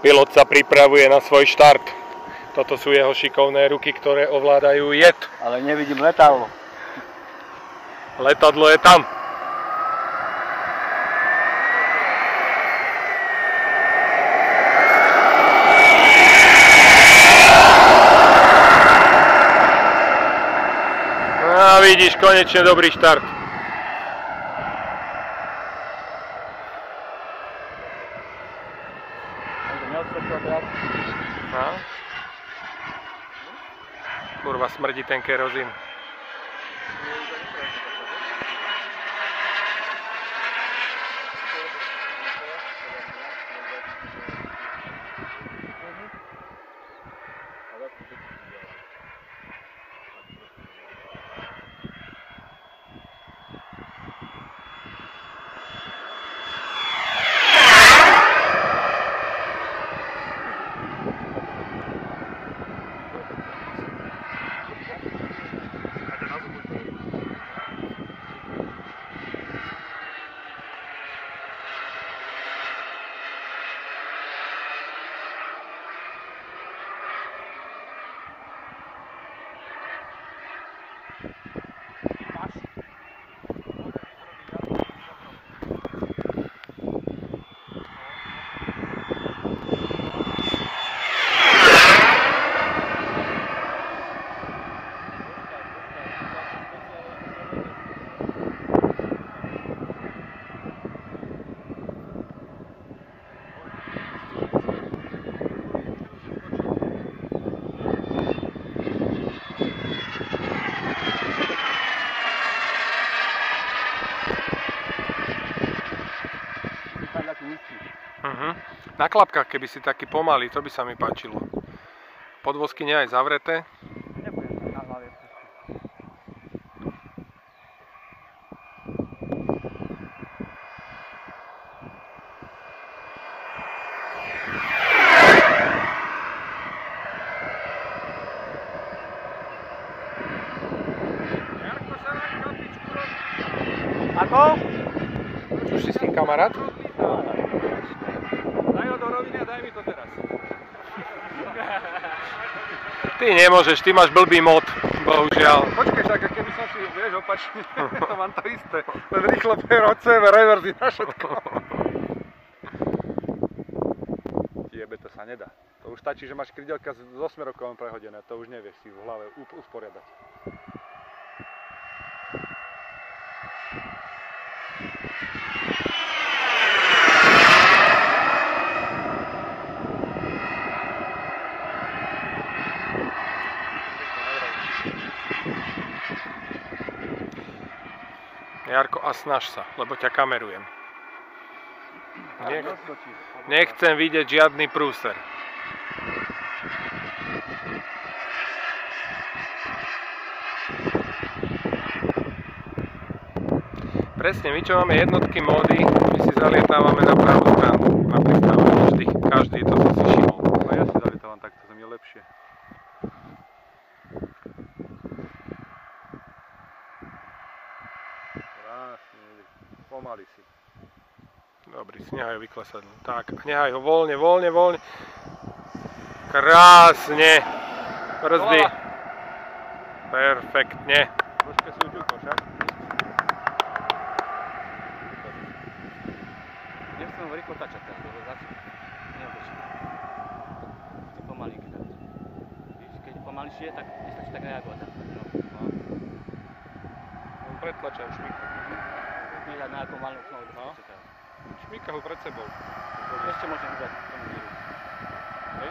Pilot sa pripravuje na svoj štart. Toto sú jeho šikovné ruky, ktoré ovládajú jed. Ale nevidím letadlo. Letadlo je tam. A vidíš, konečne dobrý štart. Kurva, smrdí ten kerozín. Na klapkách, keby si taký pomalý, to by sa mi páčilo. Podvozky nie aj zavreté. Nebudem na hlavie. Ako? Už si s tým kamarát? Daj mi to teraz. Ty nemôžeš, ty máš blbý mod, bohužiaľ. Počkej, však keby som si, vieš, opačne, to mám to isté. Len rýchlo od sebe, reverzy na všetko. Jebe, to sa nedá. To už stačí, že máš krydelka s osmerovkom prehodené, to už nevieš si v hlave usporiadať. Jarko, a snaž sa, lebo ťa kamerujem. Nechcem vidieť žiadny prúser. Presne, my čo máme jednotky módy, my si zalietávame na pravú stranu, na pristávaní každý, to som si všimol. No ja si zalietávam takto, to mi je lepšie. Pomaly si. Dobrý, nechaj ho vyklesať. Tak, nechaj ho voľne, voľne, voľne. Krásne. Brzdy. Perfektne. Troška si uťukol, však? Nechcem ho rýchlo tačať teraz, lebo zase neotočím. Chcem pomalinky dať. Víš, keď pomalšie, tak nestačí tak reagovať. No. On pretlačal šmíka. Vyhľad na nejakú malú snovu. No. Šmíka ho pred sebou. Ešte môžem dať tomu víru. Hej?